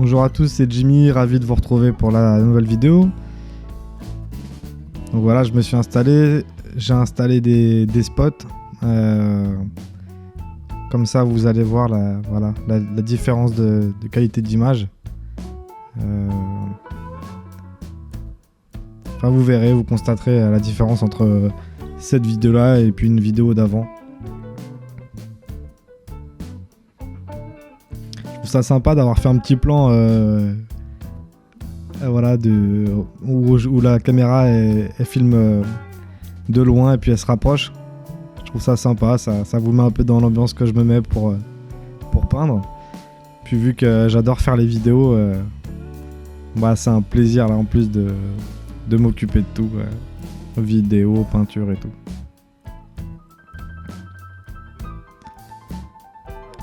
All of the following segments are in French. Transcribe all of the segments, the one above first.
Bonjour à tous, c'est Jimmy, ravi de vous retrouver pour la nouvelle vidéo. Donc voilà, je me suis installé, j'ai installé des spots. Comme ça, vous allez voir la différence de qualité d'image. Enfin, vous verrez, vous constaterez la différence entre cette vidéo-là et puis une vidéo d'avant. Je trouve ça sympa d'avoir fait un petit plan voilà, où la caméra elle filme de loin et puis elle se rapproche. Je trouve ça sympa, ça vous met un peu dans l'ambiance que je me mets pour peindre. Puis vu que j'adore faire les vidéos, c'est un plaisir là en plus de m'occuper de tout, vidéo, peinture et tout.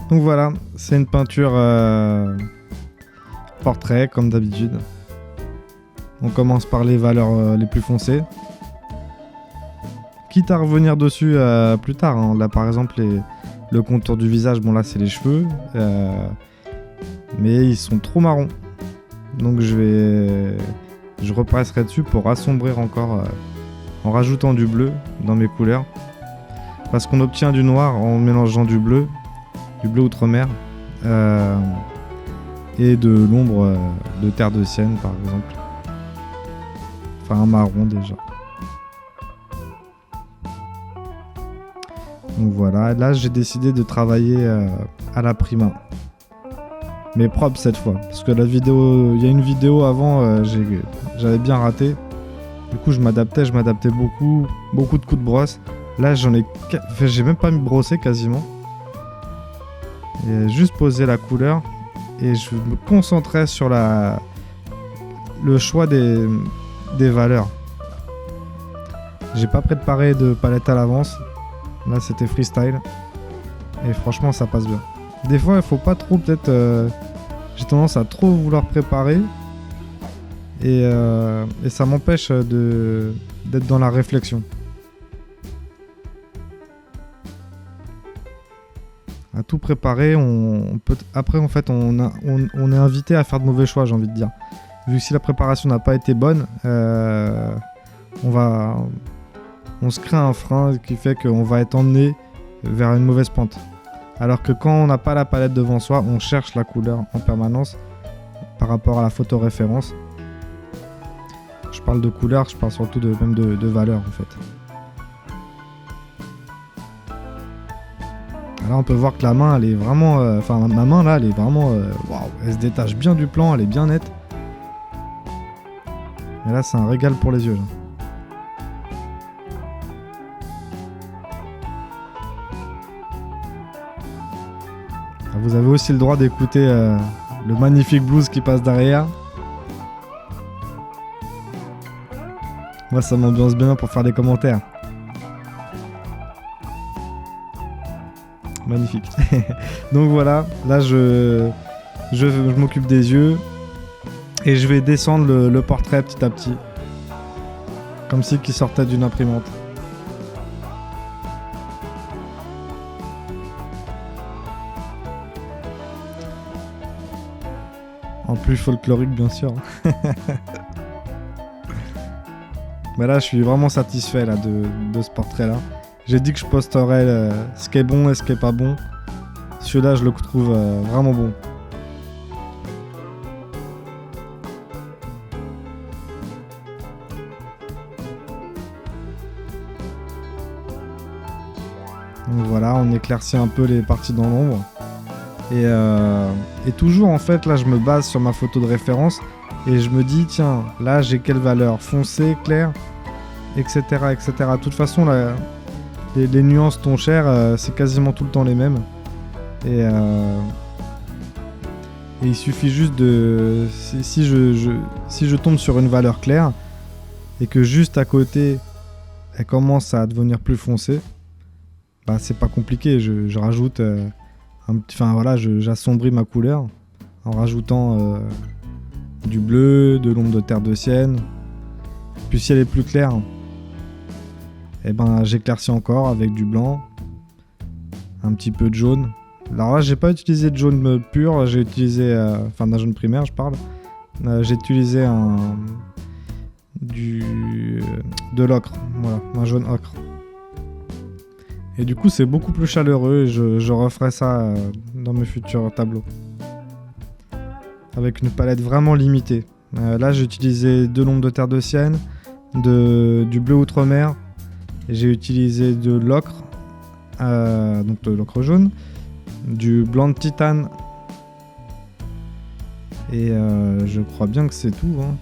Donc voilà, c'est une peinture portrait comme d'habitude. On commence par les valeurs les plus foncées. Quitte à revenir dessus plus tard, hein. Là par exemple le contour du visage, bon là c'est les cheveux, mais ils sont trop marrons. Donc je repasserai dessus pour assombrir encore en rajoutant du bleu dans mes couleurs. Parce qu'on obtient du noir en mélangeant du bleu outre-mer et de l'ombre de terre de Sienne par exemple. Enfin un marron déjà. Donc voilà, là j'ai décidé de travailler à la prima. Mais propre cette fois. Parce que il y a une vidéo avant, j'avais bien raté. Du coup je m'adaptais beaucoup de coups de brosse. Là j'ai même pas brossé quasiment. Et juste posé la couleur. Et je me concentrais sur le choix des valeurs. J'ai pas préparé de palette à l'avance. Là c'était freestyle. Et franchement ça passe bien. Des fois il faut pas trop peut-être... j'ai tendance à trop vouloir préparer. Et ça m'empêche d'être dans la réflexion. À tout préparer, après en fait on est invité à faire de mauvais choix, j'ai envie de dire. Vu que si la préparation n'a pas été bonne, on se crée un frein qui fait qu'on va être emmené vers une mauvaise pente. Alors que quand on n'a pas la palette devant soi, on cherche la couleur en permanence par rapport à la photo référence. Je parle de couleur, je parle surtout même de valeur en fait. Là on peut voir que la main elle est vraiment... ma main là elle est vraiment... waouh, elle se détache bien du plan, elle est bien nette. Et là c'est un régal pour les yeux là. Vous avez aussi le droit d'écouter le magnifique blues qui passe derrière. Moi ça m'ambiance bien pour faire des commentaires. Magnifique. Donc voilà, là je m'occupe des yeux et je vais descendre le portrait petit à petit. Comme si qu'il sortait d'une imprimante. En plus folklorique bien sûr. Mais là je suis vraiment satisfait là, de ce portrait là. J'ai dit que je posterais ce qui est bon et ce qui est pas bon. Celui-là je le trouve vraiment bon. Donc voilà, on éclaircit un peu les parties dans l'ombre. Et toujours en fait là je me base sur ma photo de référence et je me dis tiens là j'ai quelle valeur, foncé, clair, etc. De toute façon là, les nuances ton cher c'est quasiment tout le temps les mêmes et il suffit juste de si je tombe sur une valeur claire et que juste à côté elle commence à devenir plus foncée, c'est pas compliqué, je rajoute j'assombris ma couleur en rajoutant du bleu, de l'ombre de terre de Sienne. Puis si elle est plus claire, j'éclaircis encore avec du blanc, un petit peu de jaune Alors là, j'ai pas utilisé de jaune pur, j'ai utilisé, enfin d'un jaune primaire, je parle. J'ai utilisé de l'ocre, voilà, un jaune ocre. Et du coup, c'est beaucoup plus chaleureux et je referai ça dans mes futurs tableaux. Avec une palette vraiment limitée. Là, j'ai utilisé de l'ombre de terre de sienne, du bleu outre-mer, et j'ai utilisé de l'ocre, donc de l'ocre jaune, du blanc de titane, et je crois bien que c'est tout. Hein.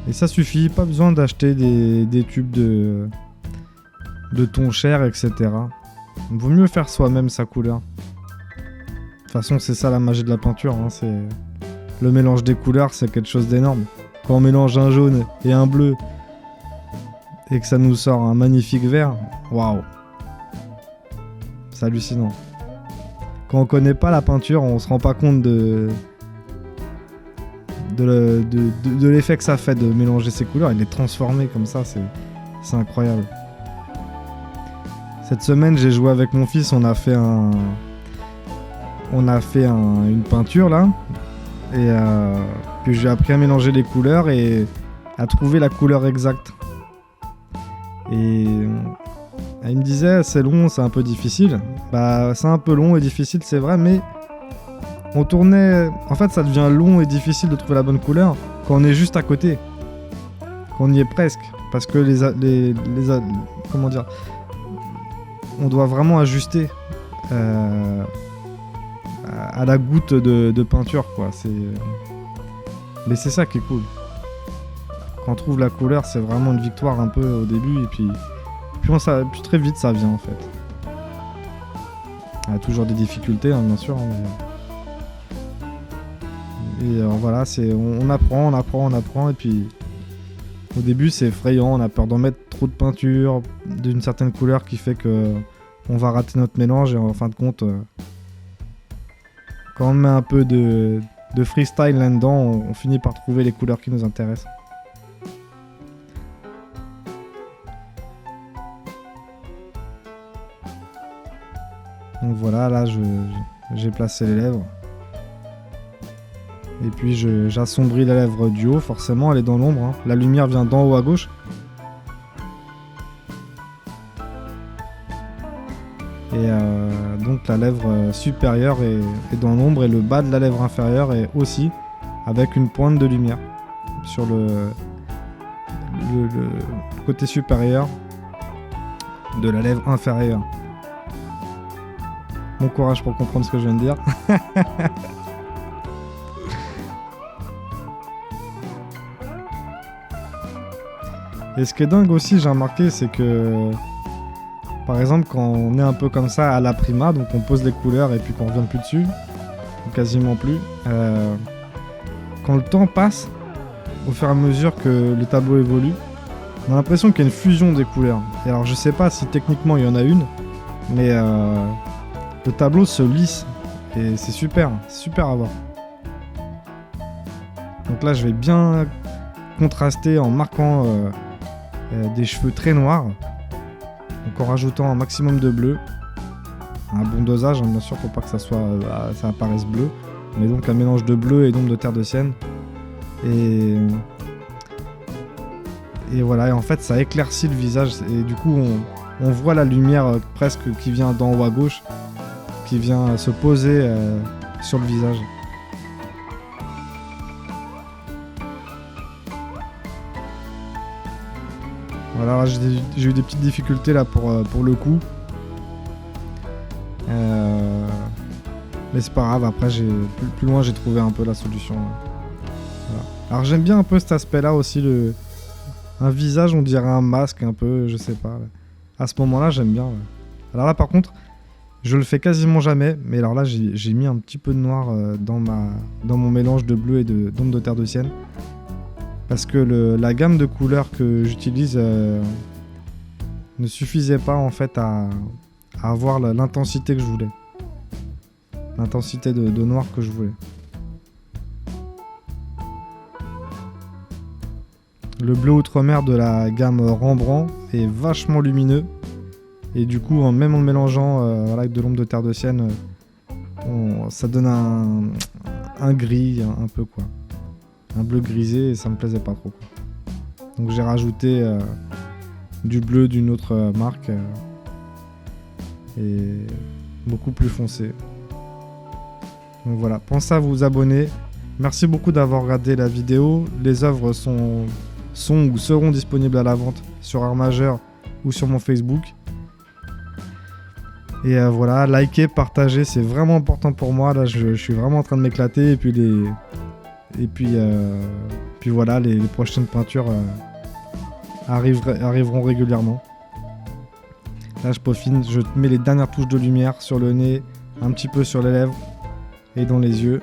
Et ça suffit, pas besoin d'acheter des tubes de ton cher, etc. Vaut mieux faire soi-même sa couleur. De toute façon, c'est ça la magie de la peinture. Hein, c'est le mélange des couleurs, c'est quelque chose d'énorme. Quand on mélange un jaune et un bleu et que ça nous sort un magnifique vert, waouh, c'est hallucinant. Quand on connaît pas la peinture, on se rend pas compte de l'effet que ça fait de mélanger ces couleurs et de les transformer comme ça, c'est incroyable. Cette semaine, j'ai joué avec mon fils, on a fait une peinture là, et puis j'ai appris à mélanger les couleurs et à trouver la couleur exacte. Et il me disait, c'est long, c'est un peu difficile. Bah, c'est un peu long et difficile, c'est vrai, mais on tournait. En fait, ça devient long et difficile de trouver la bonne couleur quand on est juste à côté, quand on y est presque, parce que comment dire, on doit vraiment ajuster à la goutte de peinture, quoi. Mais c'est ça qui est cool. Quand on trouve la couleur, c'est vraiment une victoire un peu au début, et puis très vite ça vient en fait. Il y a toujours des difficultés, hein, bien sûr. Et voilà, on apprend, et puis au début c'est effrayant, on a peur d'en mettre trop de peinture, d'une certaine couleur qui fait que on va rater notre mélange, et en fin de compte, quand on met un peu de freestyle là-dedans, on finit par trouver les couleurs qui nous intéressent. Donc voilà, là j'ai placé les lèvres. Et puis j'assombris la lèvre du haut, forcément elle est dans l'ombre. Hein. La lumière vient d'en haut à gauche. Et donc la lèvre supérieure est dans l'ombre et le bas de la lèvre inférieure est aussi avec une pointe de lumière sur le côté supérieur de la lèvre inférieure. Bon courage pour comprendre ce que je viens de dire. Et ce qui est dingue aussi, j'ai remarqué, c'est que par exemple, quand on est un peu comme ça à la prima, donc on pose les couleurs et puis qu'on revient plus dessus, ou quasiment plus, quand le temps passe, au fur et à mesure que le tableau évolue, on a l'impression qu'il y a une fusion des couleurs. Et alors je sais pas si techniquement il y en a une, mais le tableau se lisse et c'est super à voir. Donc là je vais bien contraster en marquant des cheveux très noirs, donc en rajoutant un maximum de bleu, un bon dosage, hein, bien sûr, pour pas que ça apparaisse bleu, mais donc un mélange de bleu et d'ombre de terre de sienne, et voilà, et en fait ça éclaircit le visage, et du coup on voit la lumière presque qui vient d'en haut à gauche, qui vient se poser sur le visage. Voilà, j'ai eu des petites difficultés là pour le coup. Mais c'est pas grave, après plus loin j'ai trouvé un peu la solution. Voilà. Alors j'aime bien un peu cet aspect là aussi, un visage, on dirait un masque un peu, je sais pas. À ce moment là j'aime bien. Ouais. Alors là par contre, je le fais quasiment jamais, mais alors là j'ai mis un petit peu de noir dans mon mélange de bleu et d'ombre de terre de sienne. Parce que la gamme de couleurs que j'utilise ne suffisait pas en fait à avoir l'intensité que je voulais. L'intensité de noir que je voulais. Le bleu outre-mer de la gamme Rembrandt est vachement lumineux Et du coup, même en le mélangeant voilà, avec de l'ombre de terre de sienne, ça donne un gris un peu quoi. Un bleu grisé et ça me plaisait pas trop quoi. Donc j'ai rajouté du bleu d'une autre marque et beaucoup plus foncé. Donc voilà, pensez à vous abonner. Merci beaucoup d'avoir regardé la vidéo. Les œuvres sont ou seront disponibles à la vente sur Art Majeur ou sur mon Facebook. Et voilà, likez, partagez, c'est vraiment important pour moi. Là, je suis vraiment en train de m'éclater. Et puis voilà, les prochaines peintures arriveront régulièrement. Là, je peaufine, je mets les dernières touches de lumière sur le nez, un petit peu sur les lèvres et dans les yeux.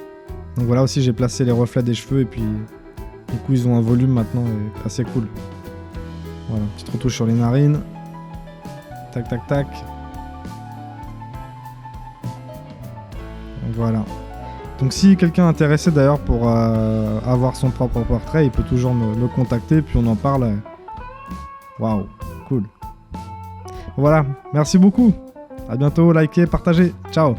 Donc voilà, aussi j'ai placé les reflets des cheveux et puis du coup ils ont un volume maintenant et assez cool. Voilà, petite retouche sur les narines. Tac tac tac. Voilà. Donc si quelqu'un est intéressé d'ailleurs pour avoir son propre portrait, il peut toujours me contacter puis on en parle. Waouh, cool. Voilà, merci beaucoup. À bientôt, likez, partagez. Ciao.